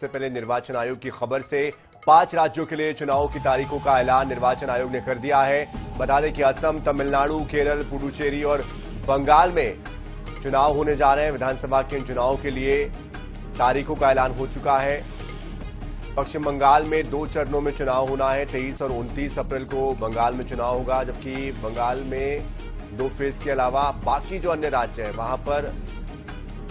सबसे पहले निर्वाचन आयोग की खबर से 5 राज्यों के लिए चुनाव की तारीखों का ऐलान निर्वाचन आयोग ने कर दिया है। बता दें कि असम, तमिलनाडु, केरल, पुडुचेरी और बंगाल में चुनाव होने जा रहे हैं। विधानसभा के इन चुनावों के लिए तारीखों का ऐलान हो चुका है। पश्चिम बंगाल में 2 चरणों में चुनाव होना है। 23 और 29 अप्रैल को बंगाल में चुनाव होगा, जबकि बंगाल में 2 फेज के अलावा बाकी जो अन्य राज्य है वहां पर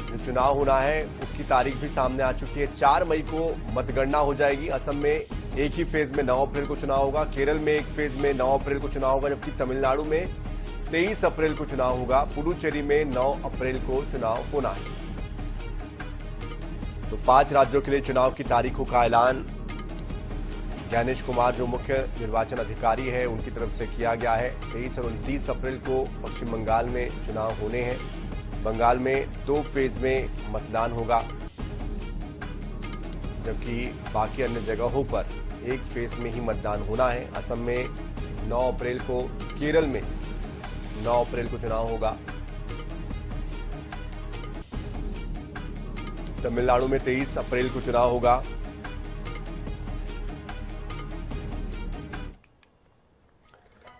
जो चुनाव होना है उसकी तारीख भी सामने आ चुकी है। 4 मई को मतगणना हो जाएगी। असम में एक ही फेज में 9 अप्रैल को चुनाव होगा, केरल में एक फेज में 9 अप्रैल को चुनाव होगा, जबकि तमिलनाडु में 23 अप्रैल को चुनाव होगा। पुडुचेरी में 9 अप्रैल को चुनाव होना है। तो 5 राज्यों के लिए चुनाव की तारीखों का ऐलान ज्ञानेश कुमार जो मुख्य निर्वाचन अधिकारी है उनकी तरफ से किया गया है। 23 और 29 अप्रैल को पश्चिम बंगाल में चुनाव होने हैं। बंगाल में 2 फेज में मतदान होगा, जबकि बाकी अन्य जगहों पर एक फेज में ही मतदान होना है। असम में 9 अप्रैल को, केरल में 9 अप्रैल को चुनाव होगा, तमिलनाडु में 23 अप्रैल को चुनाव होगा।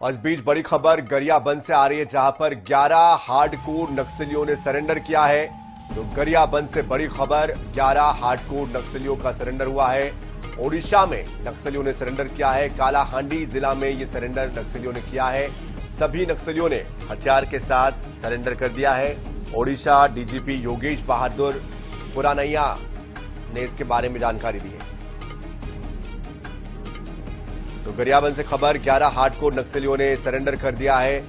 और इस बीच बड़ी खबर गरियाबंद से आ रही है, जहां पर 11 हार्डकोर नक्सलियों ने सरेंडर किया है। तो गरियाबंद से बड़ी खबर, 11 हार्डकोर नक्सलियों का सरेंडर हुआ है। ओडिशा में नक्सलियों ने सरेंडर किया है। कालाहांडी जिला में यह सरेंडर नक्सलियों ने किया है। सभी नक्सलियों ने हथियार के साथ सरेंडर कर दिया है। ओडिशा डीजीपी योगेश बहादुर पुरानैया ने इसके बारे में जानकारी दी है। तो गरियाबंद से खबर, 11 हार्डकोर नक्सलियों ने सरेंडर कर दिया है।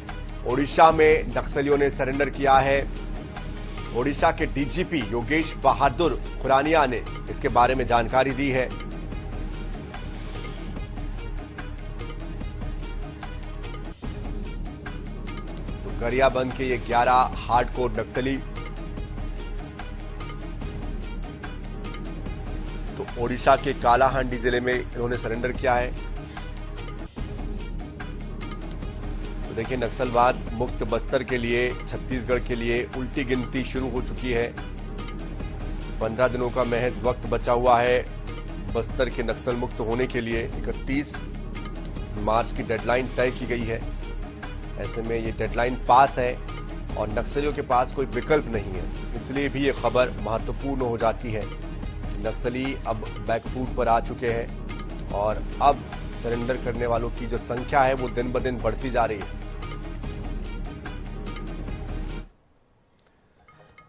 ओडिशा में नक्सलियों ने सरेंडर किया है। ओडिशा के डीजीपी योगेश बहादुर खुरानिया ने इसके बारे में जानकारी दी है। तो गरियाबंद के ये 11 हार्डकोर नक्सली तो ओडिशा के कालाहांडी जिले में इन्होंने सरेंडर किया है। तो देखिए, नक्सलवाद मुक्त बस्तर के लिए, छत्तीसगढ़ के लिए उल्टी गिनती शुरू हो चुकी है। 15 दिनों का महज वक्त बचा हुआ है बस्तर के नक्सल मुक्त होने के लिए। 31 मार्च की डेडलाइन तय की गई है। ऐसे में ये डेडलाइन पास है और नक्सलियों के पास कोई विकल्प नहीं है। इसलिए भी ये खबर महत्वपूर्ण हो जाती है कि नक्सली अब बैकफुट पर आ चुके हैं और अब सरेंडर करने वालों की जो संख्या है वो दिन ब दिन बढ़ती जा रही है।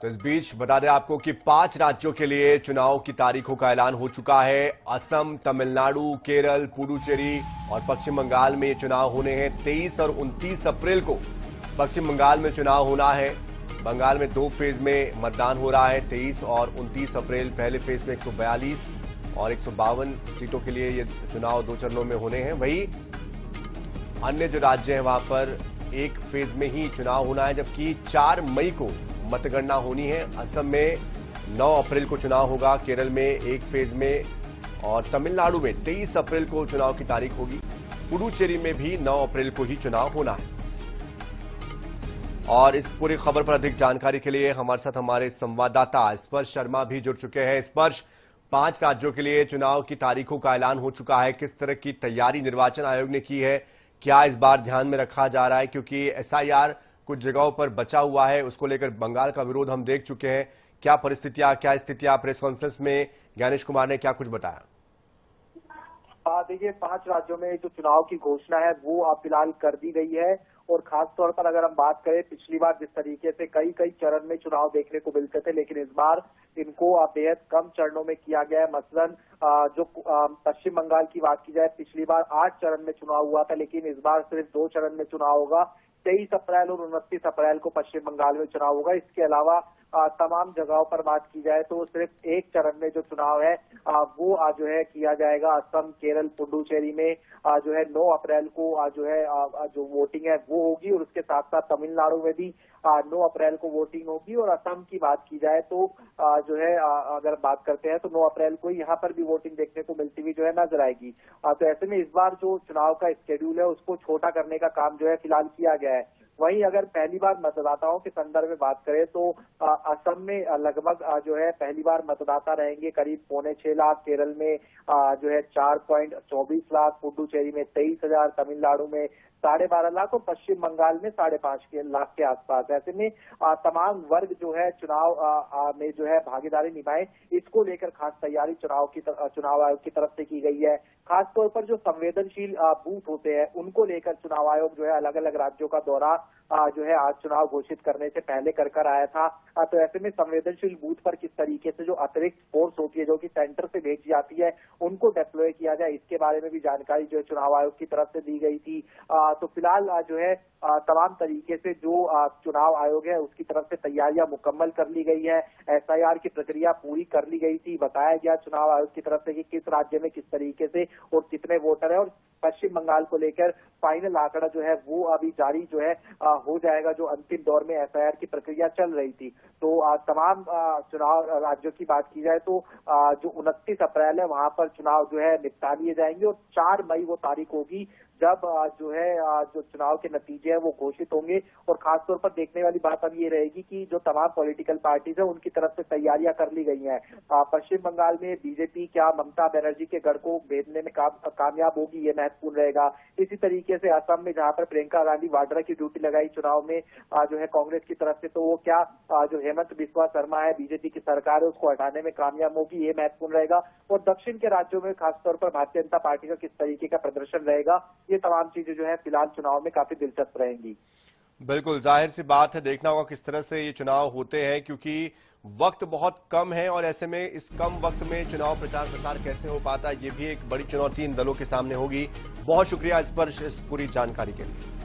तो इस बीच बता दें आपको कि 5 राज्यों के लिए चुनाव की तारीखों का ऐलान हो चुका है। असम, तमिलनाडु, केरल, पुडुचेरी और पश्चिम बंगाल में ये चुनाव होने हैं। 23 और 29 अप्रैल को पश्चिम बंगाल में चुनाव होना है। बंगाल में 2 फेज में मतदान हो रहा है। 23 और 29 अप्रैल पहले फेज में 142 और 152 सीटों के लिए ये चुनाव 2 चरणों में होने हैं। वहीं अन्य जो राज्य हैं वहां पर एक फेज में ही चुनाव होना है, जबकि 4 मई को मतगणना होनी है। असम में 9 अप्रैल को चुनाव होगा, केरल में एक फेज में और तमिलनाडु में 23 अप्रैल को चुनाव की तारीख होगी। पुडुचेरी में भी 9 अप्रैल को ही चुनाव होना है। और इस पूरी खबर पर अधिक जानकारी के लिए हमारे साथ हमारे संवाददाता स्पर्श शर्मा भी जुड़ चुके हैं। स्पर्श, 5 राज्यों के लिए चुनाव की तारीखों का ऐलान हो चुका है। किस तरह की तैयारी निर्वाचन आयोग ने की है, क्या इस बार ध्यान में रखा जा रहा है, क्योंकि एसआईआर कुछ जगहों पर बचा हुआ है, उसको लेकर बंगाल का विरोध हम देख चुके हैं। क्या परिस्थितियां, क्या स्थितियां? प्रेस कॉन्फ्रेंस में ज्ञानेश कुमार ने क्या कुछ बताया? देखिए, 5 राज्यों में जो चुनाव की घोषणा है वो अब फिलहाल कर दी गई है। और खास तौर पर अगर हम बात करें, पिछली बार जिस तरीके से कई चरण में चुनाव देखने को मिलते थे, लेकिन इस बार इनको बेहद कम चरणों में किया गया है। मसलन जो पश्चिम बंगाल की बात की जाए, पिछली बार 8 चरण में चुनाव हुआ था, लेकिन इस बार सिर्फ 2 चरण में चुनाव होगा। 23 अप्रैल और 29 अप्रैल को पश्चिम बंगाल में चुनाव होगा। इसके अलावा तमाम जगहों पर बात की जाए तो सिर्फ एक चरण में जो चुनाव है वो जो है किया जाएगा। असम, केरल, पुडुचेरी में जो है 9 अप्रैल को जो है जो वोटिंग है वो होगी और उसके साथ साथ तमिलनाडु में भी 9 अप्रैल को वोटिंग होगी। और असम की बात की जाए तो जो है अगर बात करते हैं तो 9 अप्रैल को यहाँ पर भी वोटिंग देखने को मिलती हुई जो है नजर आएगी। तो ऐसे में इस बार जो चुनाव का शेड्यूल है उसको छोटा करने का काम जो है फिलहाल किया गया है। वहीं अगर पहली बार मतदाताओं के संदर्भ में बात करें तो असम में लगभग जो है पहली बार मतदाता रहेंगे करीब 5.25 लाख, केरल में जो है 4.24 लाख, पुडुचेरी में 23,000, तमिलनाडु में 12.5 लाख और पश्चिम बंगाल में 5.5 लाख के आसपास। ऐसे में तमाम वर्ग जो है चुनाव में जो है भागीदारी निभाए, इसको लेकर खास तैयारी चुनाव आयोग की तरफ से की गई है। खासतौर पर जो संवेदनशील बूथ होते हैं उनको लेकर चुनाव आयोग जो है अलग अलग राज्यों का दौरा जो है आज चुनाव घोषित करने से पहले कर आया था। तो ऐसे में संवेदनशील बूथ पर किस तरीके से जो अतिरिक्त फोर्स होती है जो कि सेंटर से भेजी जाती है उनको डिप्लॉय किया जाए, इसके बारे में भी जानकारी जो है चुनाव आयोग की तरफ से दी गई थी। तो फिलहाल जो है तमाम तरीके से जो चुनाव आयोग है उसकी तरफ से तैयारियां मुकम्मल कर ली गई है। एसआईआर की प्रक्रिया पूरी कर ली गई थी। बताया गया चुनाव आयोग की तरफ से कि किस राज्य में किस तरीके से और कितने वोटर है, और पश्चिम बंगाल को लेकर फाइनल आंकड़ा जो है वो अभी जारी जो है हो जाएगा। जो अंतिम दौर में एसआईआर की प्रक्रिया चल रही थी, तो तमाम चुनाव राज्यों की बात की जाए तो जो 29 अप्रैल है वहां पर चुनाव जो है निपटा लिए जाएंगे और 4 मई वो तारीख होगी जब जो है जो चुनाव के नतीजे हैं वो घोषित होंगे। और खासतौर पर देखने वाली बात अब ये रहेगी कि जो तमाम पॉलिटिकल पार्टीज है उनकी तरफ से तैयारियां कर ली गई हैं। पश्चिम बंगाल में बीजेपी क्या ममता बनर्जी के गढ़ को भेदने में कामयाब होगी, ये महत्वपूर्ण रहेगा। इसी तरीके से असम में जहां पर प्रियंका गांधी वाड्रा की ड्यूटी लगाई चुनाव में जो है कांग्रेस की तरफ से, तो वो क्या जो हेमंत बिस्वा शर्मा है बीजेपी की सरकार है उसको हटाने में कामयाब होगी, ये महत्वपूर्ण रहेगा। और दक्षिण के राज्यों में खासतौर पर भारतीय जनता पार्टी का किस तरीके का प्रदर्शन रहेगा, ये तमाम चीजें जो है फिलहाल चुनाव में काफी दिलचस्प रहेंगी। बिल्कुल, जाहिर सी बात है, देखना होगा किस तरह से ये चुनाव होते हैं, क्योंकि वक्त बहुत कम है और ऐसे में इस कम वक्त में चुनाव प्रचार प्रसार कैसे हो पाता है, ये भी एक बड़ी चुनौती इन दलों के सामने होगी। बहुत शुक्रिया इस पर इस पूरी जानकारी के लिए।